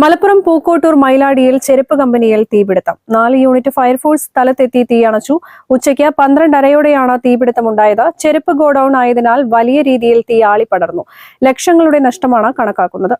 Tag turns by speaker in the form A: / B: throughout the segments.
A: മലപ്പുറം പൂക്കോട്ടൂർ മൈലാടിയിൽ ചെരുപ്പ് കമ്പനിയിൽ തീപിടുത്തം. 4 യൂണിറ്റ് ഫയർഫോഴ്സ് സ്ഥലത്തെത്തി തീയണച്ചു. ഉച്ചയ്ക്ക് 12:30യോടെയാണ് തീപിടുത്തമുണ്ടായത്. ചെരുപ്പ് ഗോഡൌൺ ആയതിനാൽ വലിയ രീതിയിൽ തീ ആളിപ്പടർന്നു. ലക്ഷങ്ങളുടെ നഷ്ടമാണ് കണക്കാക്കുന്നത്.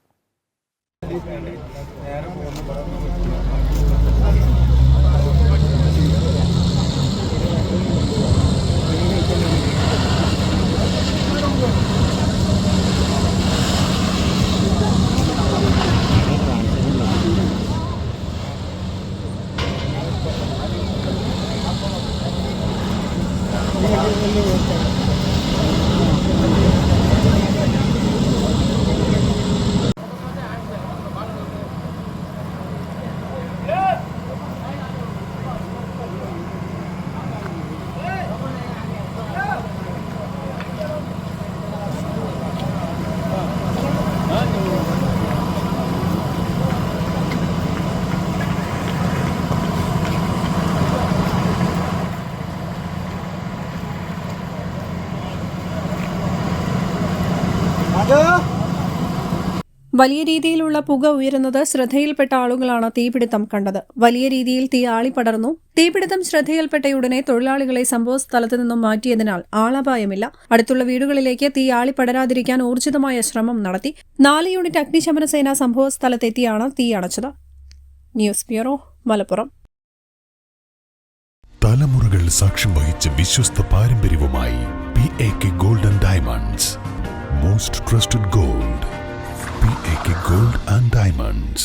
A: വലിയ രീതിയിലുള്ള പുക ഉയരുന്നത് ശ്രദ്ധയിൽപ്പെട്ട ആളുകളാണ് തീപിടുത്തം കണ്ടത്. വലിയ രീതിയിൽ തീ ആളിപ്പടർന്നു. തീപിടുത്തം ശ്രദ്ധയിൽപ്പെട്ടയുടനെ തൊഴിലാളികളെ സംഭവസ്ഥലത്ത് നിന്നും മാറ്റിയതിനാൽ ആളപായമില്ല. അടുത്തുള്ള വീടുകളിലേക്ക് തീ ആളിപ്പടരാതിരിക്കാൻ ഊർജിതമായ ശ്രമം നടത്തി. 4 യൂണിറ്റ് അഗ്നിശമന സേന സംഭവസ്ഥലത്തെത്തിയാണ് തീ അണച്ചത്. News bureau, Malappuram.
B: തലമുറകൾ സാക്ഷ്യം വഹിച്ച വിശ്വസ്ത പാരമ്പര്യവുമായി PAK Gold and Diamonds. Most trusted gold. PAK Gold and Diamonds.